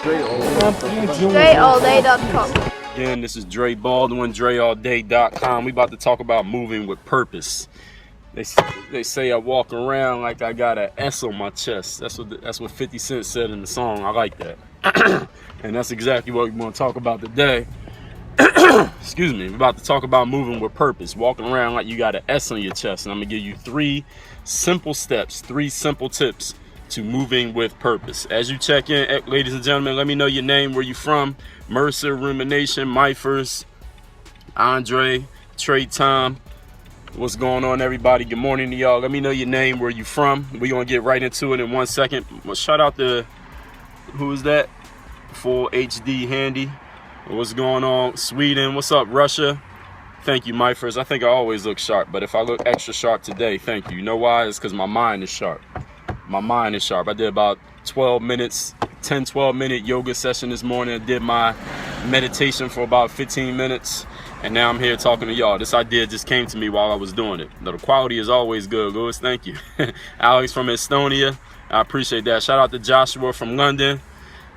DreAllDay.com. Again, this is Dre Baldwin, DreAllDay.com. We about to talk about moving with purpose. They say I walk around like I got an S on my chest. That's what 50 Cent said in the song. I like that. And that's exactly what we want to talk about today. Excuse me. We're about to talk about moving with purpose. Walking around like you got an S on your chest. And I'm going to give you 3 simple steps, 3 simple tips to moving with purpose. As you check in, ladies and gentlemen, let me know your name, where you from. Mercer, Rumination, Myfers, Andre, Trey, Tom. What's going on, everybody? Good morning to y'all. Let me know your name, where you from. We're going to get right into it in 1 second. Well, shout out to, who is that? Full HD Handy. What's going on? Sweden. What's up, Russia? Thank you, Myfers. I think I always look sharp, but if I look extra sharp today, thank you. You know why? It's because my mind is sharp. My mind is sharp. I did about 12 minute yoga session this morning. I did my meditation for about 15 minutes. And now I'm here talking to y'all. This idea just came to me while I was doing it. The quality is always good, Louis. Thank you. Alex from Estonia. I appreciate that. Shout out to Joshua from London.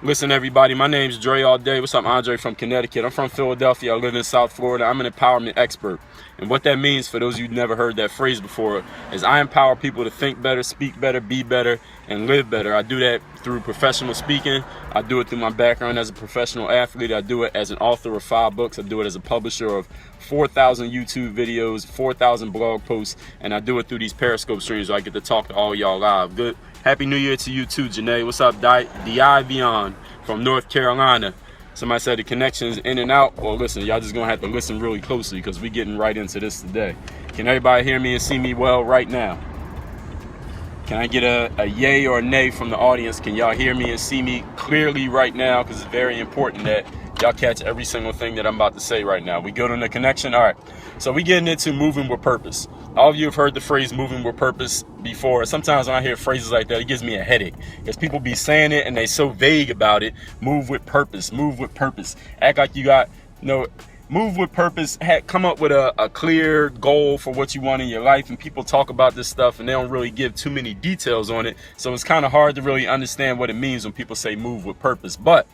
Listen, everybody, my name's Dre All Day. What's up, Andre from Connecticut? I'm from Philadelphia. I live in South Florida. I'm an empowerment expert. And what that means, for those of you who never heard that phrase before, is I empower people to think better, speak better, be better, and live better. I do that through professional speaking. I do it through my background as a professional athlete. I do it as an author of 5 books. I do it as a publisher of 4,000 YouTube videos, 4,000 blog posts, and I do it through these Periscope streams where I get to talk to all y'all live. Good. Happy New Year to you too, Janae. What's up, Divion from North Carolina? Somebody said the connection's in and out. Well, listen, y'all just gonna have to listen really closely because we're getting right into this today. Can everybody hear me and see me well right now? Can I get a yay or a nay from the audience? Can y'all hear me and see me clearly right now? Because it's very important that y'all catch every single thing that I'm about to say right now. We good on the connection? All right. So we getting into moving with purpose. All of you have heard the phrase moving with purpose before. Sometimes when I hear phrases like that, it gives me a headache. Because people be saying it and they so vague about it. Move with purpose. Move with purpose. Act like you got, move with purpose. Come up with a clear goal for what you want in your life. And people talk about this stuff and they don't really give too many details on it. So it's kind of hard to really understand what it means when people say move with purpose. But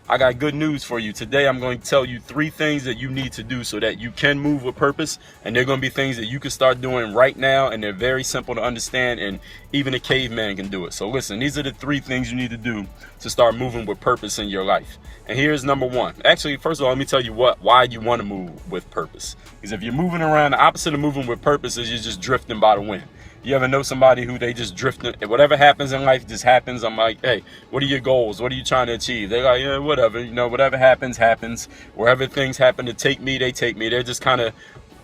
I got good news for you. Today, I'm going to tell you 3 things that you need to do so that you can move with purpose. And they're going to be things that you can start doing right now. And they're very simple to understand. And even a caveman can do it. So listen, these are the 3 things you need to do to start moving with purpose in your life. And here's number 1. Actually, first of all, let me tell you why you want to move with purpose. Because if you're moving around, the opposite of moving with purpose is you're just drifting by the wind. You ever know somebody who they just drifting? Whatever happens in life just happens. I'm like, hey, what are your goals? What are you trying to achieve? They're like, yeah, whatever. Whatever happens, happens. Wherever things happen to take me, they take me. They're just kind of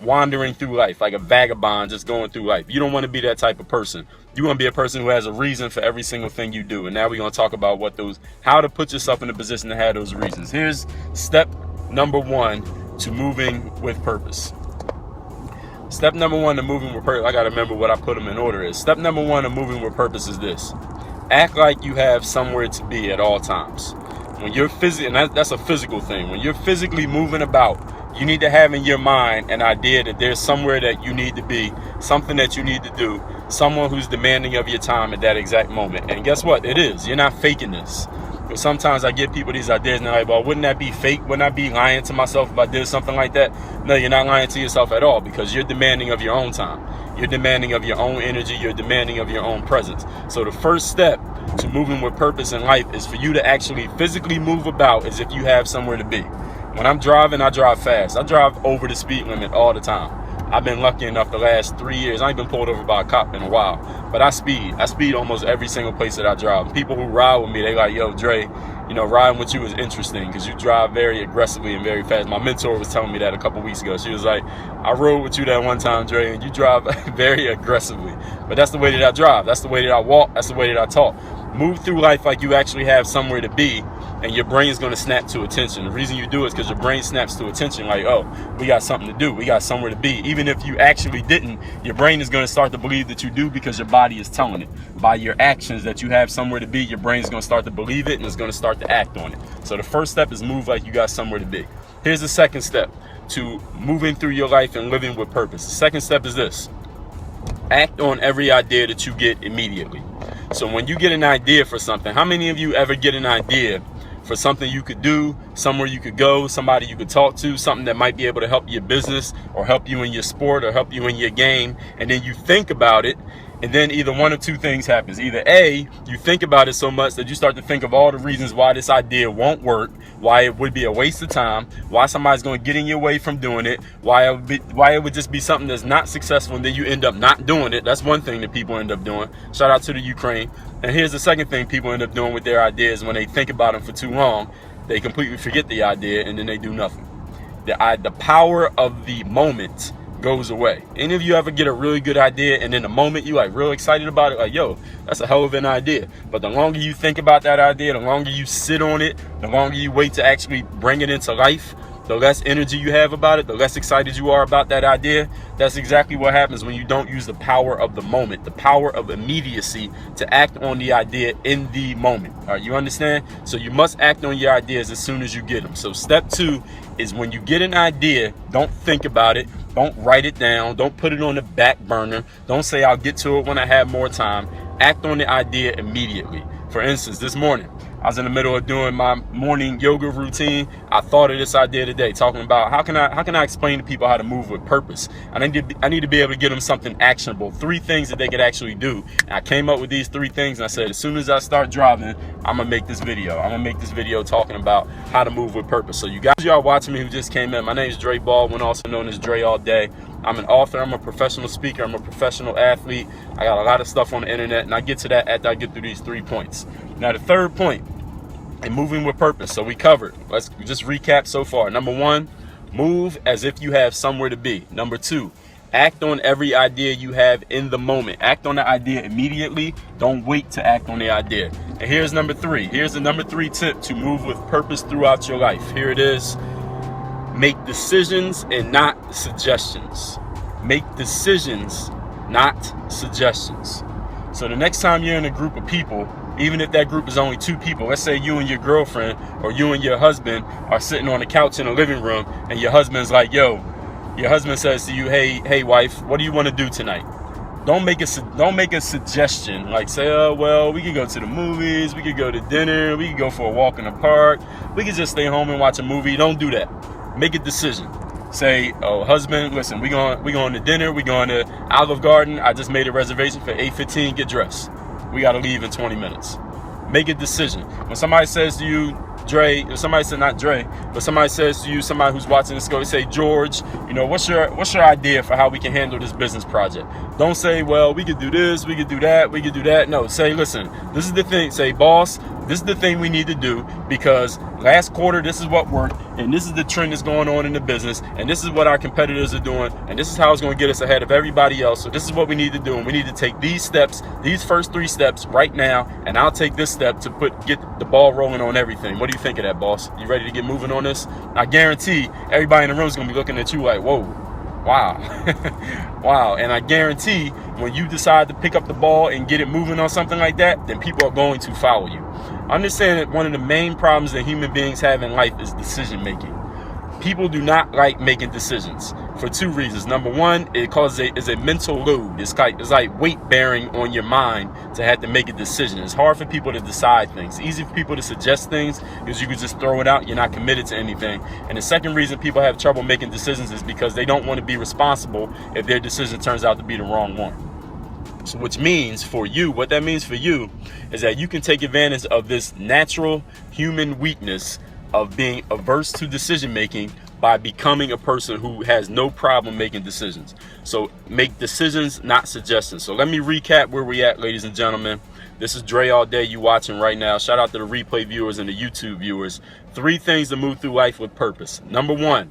wandering through life like a vagabond just going through life. You don't want to be that type of person. You want to be a person who has a reason for every single thing you do. And now we're going to talk about how to put yourself in a position to have those reasons. Here's step number 1 to moving with purpose. Step number 1 to moving with purpose, I got to remember what I put them in order is. Step number 1 to moving with purpose is this. Act like you have somewhere to be at all times. When you're physically, and that's a physical thing. When you're physically moving about, you need to have in your mind an idea that there's somewhere that you need to be, something that you need to do, someone who's demanding of your time at that exact moment. And guess what? It is. You're not faking this. But sometimes I give people these ideas and they're like, well, wouldn't that be fake? Wouldn't I be lying to myself if I did something like that? No, you're not lying to yourself at all because you're demanding of your own time. You're demanding of your own energy. You're demanding of your own presence. So the first step to moving with purpose in life is for you to actually physically move about as if you have somewhere to be. When I'm driving, I drive fast. I drive over the speed limit all the time. I've been lucky enough the last 3 years. I ain't been pulled over by a cop in a while, but I speed. I speed almost every single place that I drive. People who ride with me, they like, yo, Dre, riding with you is interesting because you drive very aggressively and very fast. My mentor was telling me that a couple weeks ago. She was like, I rode with you that one time, Dre, and you drive very aggressively. But that's the way that I drive. That's the way that I walk. That's the way that I talk. Move through life like you actually have somewhere to be, and your brain's going to snap to attention. The reason you do it is because your brain snaps to attention like, oh, we got something to do. We got somewhere to be. Even if you actually didn't, your brain is going to start to believe that you do because your body is telling it. By your actions that you have somewhere to be, your brain's going to start to believe it and it's going to start to act on it. So the first step is move like you got somewhere to be. Here's the second step to moving through your life and living with purpose. The second step is this. Act on every idea that you get immediately. So when you get an idea for something, how many of you ever get an idea for something you could do, somewhere you could go, somebody you could talk to, something that might be able to help your business or help you in your sport or help you in your game. And then you think about it, and then either one of two things happens. Either A, you think about it so much that you start to think of all the reasons why this idea won't work, why it would be a waste of time, why somebody's going to get in your way from doing it, why it would just be something that's not successful, and then you end up not doing it. That's one thing that people end up doing. Shout out to the Ukraine. And here's the second thing people end up doing with their ideas: when they think about them for too long, they completely forget the idea and then they do nothing. The power of the moment goes away. Any of you ever get a really good idea and in the moment you like real excited about it, like, yo, that's a hell of an idea. But the longer you think about that idea, the longer you sit on it, the longer you wait to actually bring it into life, the less energy you have about it, the less excited you are about that idea. That's exactly what happens when you don't use the power of the moment, the power of immediacy to act on the idea in the moment. All right, you understand? So you must act on your ideas as soon as you get them. So step 2 is when you get an idea, don't think about it. Don't write it down. Don't put it on the back burner. Don't say I'll get to it when I have more time. Act on the idea immediately. For instance, this morning, I was in the middle of doing my morning yoga routine. I thought of this idea today, talking about how can I explain to people how to move with purpose. I need to be able to give them something actionable, 3 things that they could actually do. And I came up with these 3 things, and I said, as soon as I start driving, I'm gonna make this video. I'm gonna make this video talking about how to move with purpose. So you guys, y'all watching me who just came in, my name is Dre Baldwin, also known as Dre All Day. I'm an author, I'm a professional speaker, I'm a professional athlete. I got a lot of stuff on the internet, and I get to that after I get through these 3 points. Now the third point, and moving with purpose. So we covered, let's just recap so far. Number 1, move as if you have somewhere to be. Number 2, act on every idea you have in the moment. Act on the idea immediately. Don't wait to act on the idea. And here's number 3. Here's the number 3 tip to move with purpose throughout your life. Here it is. Make decisions and not suggestions. Make decisions, not suggestions. So the next time you're in a group of people, even if that group is only 2 people, let's say you and your girlfriend or you and your husband are sitting on the couch in the living room, and your husband's like, yo, your husband says to you, hey wife, what do you want to do tonight? Don't make a suggestion like say, oh, well, we could go to the movies, we could go to dinner, we could go for a walk in the park, we could just stay home and watch a movie. Don't do that. Make a decision. Say, oh, husband, listen, we going to dinner, we going to Olive Garden. I just made a reservation for 8:15. Get dressed. We got to leave in 20 minutes. Make a decision. When somebody says to you, Dre, if somebody said not Dre, but somebody says to you, somebody who's watching this, go say, George, what's your idea for how we can handle this business project? Don't say, well, we could do this, we could do that, we could do that. No, say, listen, this is the thing. Say, boss, this is the thing we need to do because last quarter, this is what worked, and this is the trend that's going on in the business, and this is what our competitors are doing, and this is how it's going to get us ahead of everybody else. So this is what we need to do, and we need to take these steps, these first 3 steps right now, and I'll take this step to get the ball rolling on everything. What do you think of that, boss? You ready to get moving on this? I guarantee everybody in the room is going to be looking at you like, whoa, wow. Wow. And I guarantee when you decide to pick up the ball and get it moving on something like that, then people are going to follow you. Understand that one of the main problems that human beings have in life is decision making. People do not like making decisions for 2 reasons. Number 1, it causes a mental load. It's like weight bearing on your mind to have to make a decision. It's hard for people to decide things. It's easy for people to suggest things because you can just throw it out. You're not committed to anything. And the second reason people have trouble making decisions is because they don't want to be responsible if their decision turns out to be the wrong one. So which means for you, what that means for you is that you can take advantage of this natural human weakness of being averse to decision making by becoming a person who has no problem making decisions. So make decisions, not suggestions. So let me recap where we at, ladies and gentlemen. This is Dre All Day, you watching right now. Shout out to the replay viewers and the YouTube viewers. 3 things to move through life with purpose. Number 1,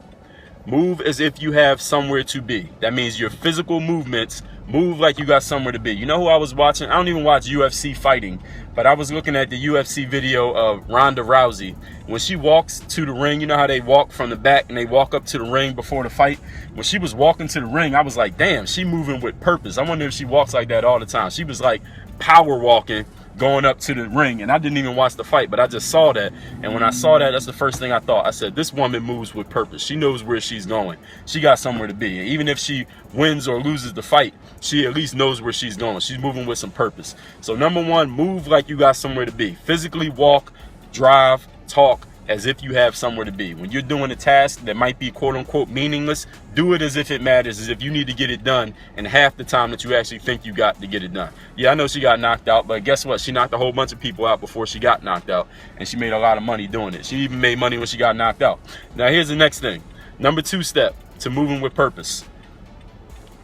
move as if you have somewhere to be. That means your physical movements move like you got somewhere to be. You know who I was watching? I don't even watch UFC fighting, but I was looking at the UFC video of Ronda Rousey. When she walks to the ring, you know how they walk from the back and they walk up to the ring before the fight? When she was walking to the ring, I was like, damn, she moving with purpose. I wonder if she walks like that all the time. She was like power walking, going up to the ring, and I didn't even watch the fight, but I just saw that. And when I saw that, that's the first thing I thought. I said, this woman moves with purpose. She knows where she's going. She got somewhere to be. And even if she wins or loses the fight, she at least knows where she's going. She's moving with some purpose. So number 1, move like you got somewhere to be. Physically walk, drive, talk as if you have somewhere to be. When you're doing a task that might be quote unquote meaningless, do it as if it matters, as if you need to get it done in half the time that you actually think you got to get it done. Yeah, I know she got knocked out, but guess what? She knocked a whole bunch of people out before she got knocked out, and she made a lot of money doing it. She even made money when she got knocked out. Now here's the next thing. Number 2 step to moving with purpose.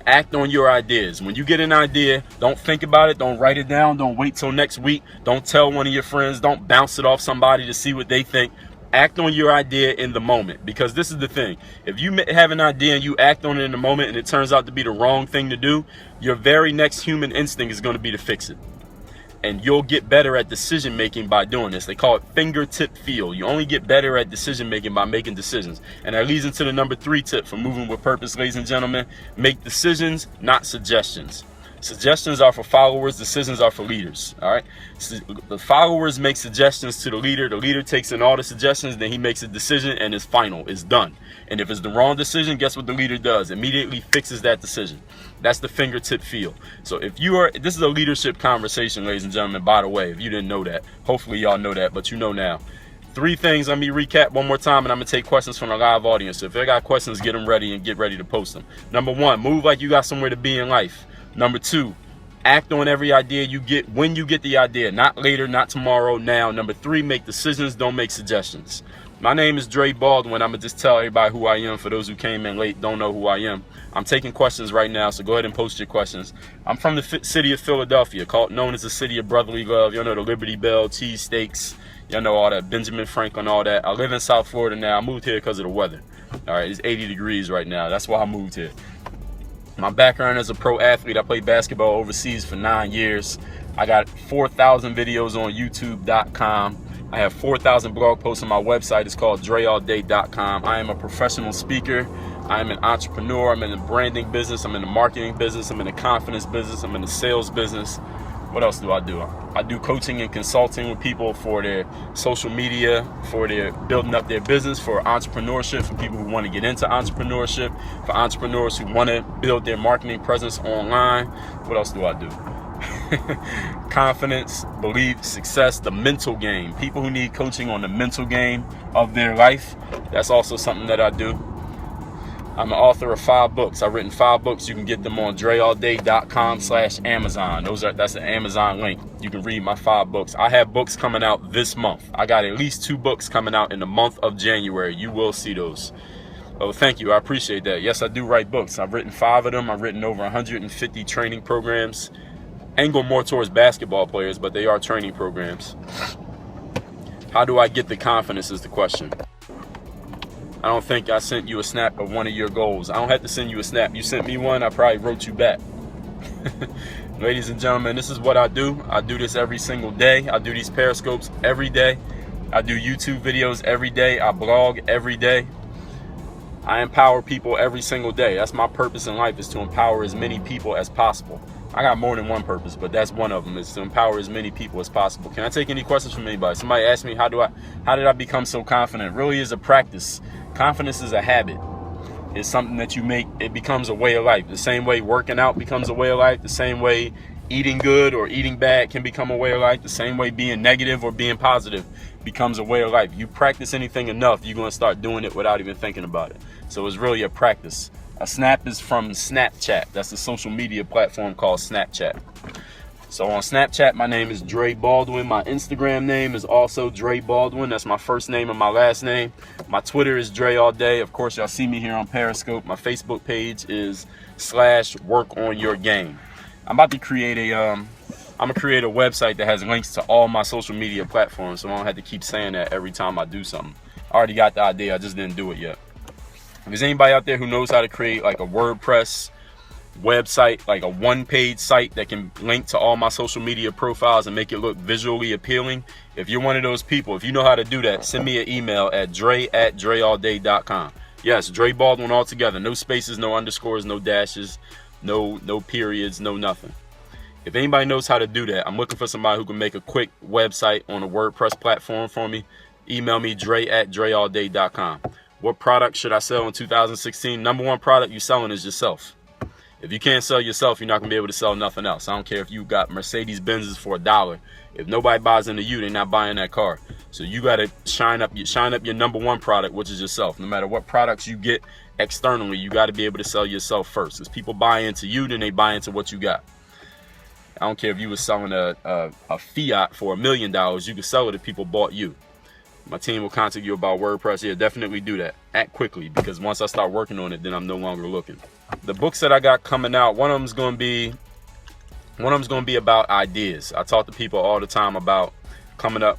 Act on your ideas. When you get an idea, don't think about it. Don't write it down. Don't wait till next week. Don't tell one of your friends. Don't bounce it off somebody to see what they think. Act on your idea in the moment, because this is the thing. If you have an idea and you act on it in the moment and it turns out to be the wrong thing to do, your very next human instinct is going to be to fix it. And you'll get better at decision making by doing this. They call it fingertip feel. You only get better at decision making by making decisions. And that leads into the number 3 tip for moving with purpose, ladies and gentlemen. Make decisions, not suggestions. Suggestions are for followers, decisions are for leaders. All right. So the followers make suggestions to the leader takes in all the suggestions, then he makes a decision and it's final, it's done. And if it's the wrong decision, guess what the leader does? Immediately fixes that decision. That's the fingertip feel. So if you are, this is a leadership conversation, ladies and gentlemen, by the way, if you didn't know that, hopefully y'all know that, but you know now. 3 things, let me recap one more time, and I'm gonna take questions from the live audience. So if they got questions, get them ready and get ready to post them. Number 1, move like you got somewhere to be in life. Number 2, act on every idea you get when you get the idea, not later, not tomorrow, now. Number 3, make decisions, don't make suggestions. My name is Dre Baldwin. I'm gonna just tell everybody who I am for those who came in late, don't know who I am. I'm taking questions right now, so go ahead and post your questions. I'm from the city of Philadelphia, known as the city of brotherly love. You know the Liberty Bell, cheesesteaks, you know all that, Benjamin Franklin, all that. I live in South Florida now. I moved here because of the weather. All right, it's 80 degrees right now. That's why I moved here. My background as a pro athlete, I played basketball overseas for 9 years. I got 4,000 videos on YouTube.com. I have 4,000 blog posts on my website. It's called DreAllDay.com. I am a professional speaker. I am an entrepreneur. I'm in the branding business. I'm in the marketing business. I'm in the confidence business. I'm in the sales business. What else do? I do coaching and consulting with people for their social media, for their building up their business, for entrepreneurship, for people who want to get into entrepreneurship, for entrepreneurs who want to build their marketing presence online. What else do? Confidence, belief, success, the mental game. People who need coaching on the mental game of their life. That's also something that I do. I'm an author of 5 books. I've written 5 books. You can get them on DreAllDay.com/Amazon. That's an Amazon link. You can read my 5 books. I have books coming out this month. I got at least 2 books coming out in the month of January. You will see those. Oh, thank you. I appreciate that. Yes, I do write books. I've written 5 of them. I've written over 150 training programs. Angle more towards basketball players, but they are training programs. How do I get the confidence is the question. I don't think I sent you a snap of one of your goals. I don't have to send you a snap. You sent me one, I probably wrote you back. Ladies and gentlemen, this is what I do. I do this every single day. I do these periscopes every day. I do YouTube videos every day. I blog every day. I empower people every single day. That's my purpose in life, is to empower as many people as possible. I got more than one purpose, but that's one of them, is to empower as many people as possible. Can I take any questions from anybody? Somebody asked me, how did I become so confident? It really is a practice. Confidence is a habit. It's something that you make, it becomes a way of life. The same way working out becomes a way of life, the same way eating good or eating bad can become a way of life, the same way being negative or being positive becomes a way of life. You practice anything enough, you're going to start doing it without even thinking about it. So it's really a practice. A snap is from Snapchat. That's a social media platform called Snapchat. So on Snapchat, my name is Dre Baldwin. My Instagram name is also Dre Baldwin. That's my first name and my last name. My Twitter is Dre All Day. Of course, y'all see me here on Periscope. My Facebook page is /workonyourgame. I'm about to create I'm gonna create a website that has links to all my social media platforms, so I don't have to keep saying that every time I do something. I already got the idea, I just didn't do it yet. If there's anybody out there who knows how to create like a WordPress website, like a one-page site that can link to all my social media profiles and make it look visually appealing, if you're one of those people, if you know how to do that, send me an email at dre@dreallday.com. Yes, Dre Baldwin all together. No spaces, no underscores, no dashes, no periods, no nothing. If anybody knows how to do that, I'm looking for somebody who can make a quick website on a WordPress platform for me. Email me dre@dreallday.com. What product should I sell in 2016? Number one product you're selling is yourself. If you can't sell yourself, you're not going to be able to sell nothing else. I don't care if you got Mercedes Benzes for $1. If nobody buys into you, they're not buying that car. So you got to shine up your number one product, which is yourself. No matter what products you get externally, you got to be able to sell yourself first. As people buy into you, then they buy into what you got. I don't care if you were selling a Fiat for $1 million, you could sell it if people bought you. My team will contact you about WordPress. Yeah, definitely do that. Act quickly, because once I start working on it, then I'm no longer looking. The books that I got coming out, one of them's going to be about ideas. I talk to people all the time about coming up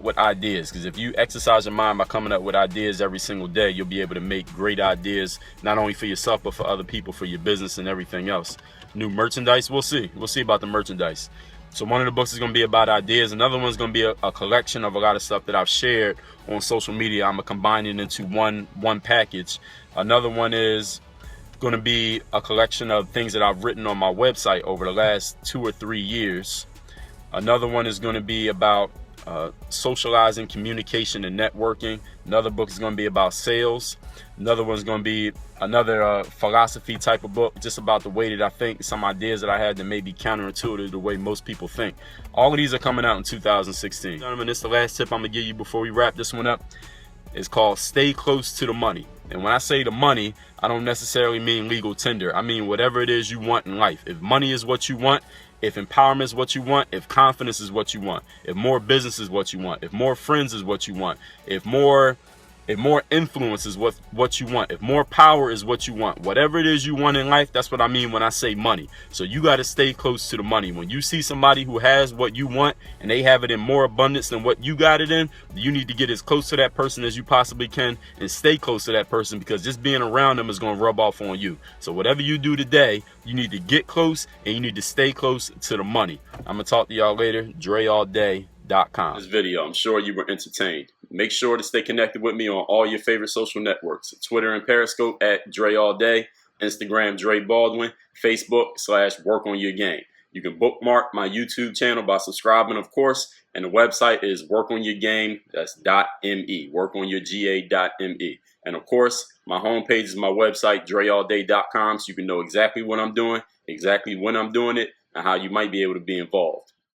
with ideas, because if you exercise your mind by coming up with ideas every single day, you'll be able to make great ideas, not only for yourself but for other people, for your business and everything else. New merchandise, we'll see about the merchandise. So one of the books is going to be about ideas. Another one's going to be a collection of a lot of stuff that I've shared on social media. I'm going to combine it into one package. Another one is going to be a collection of things that I've written on my website over the last 2 or 3 years. Another one is going to be about socializing, communication, and networking. Another book is going to be about sales. Another one's going to be another philosophy type of book, just about the way that I think, some ideas that I had that may be counterintuitive to the way most people think. All of these are coming out in 2016. Gentlemen, this is the last tip I'm going to give you before we wrap this one up. It's called stay close to the money. And when I say the money, I don't necessarily mean legal tender. I mean whatever it is you want in life. If money is what you want, if empowerment is what you want, if confidence is what you want, if more business is what you want, if more friends is what you want, if more influence is what you want, if more power is what you want, whatever it is you want in life, that's what I mean when I say money. So you got to stay close to the money. When you see somebody who has what you want and they have it in more abundance than what you got it in, you need to get as close to that person as you possibly can and stay close to that person, because just being around them is going to rub off on you. So whatever you do today, you need to get close and you need to stay close to the money. I'm going to talk to y'all later. DreAllDay.com. This video, I'm sure you were entertained. Make sure to stay connected with me on all your favorite social networks. Twitter and Periscope at DreAllDay, Instagram Dre Baldwin, Facebook /WorkOnYourGame. You can bookmark my YouTube channel by subscribing, of course, and the website is WorkOnYourGame, that's .me, WorkOnYourGA.me. And of course, my homepage is my website, DreAllDay.com, so you can know exactly what I'm doing, exactly when I'm doing it, and how you might be able to be involved.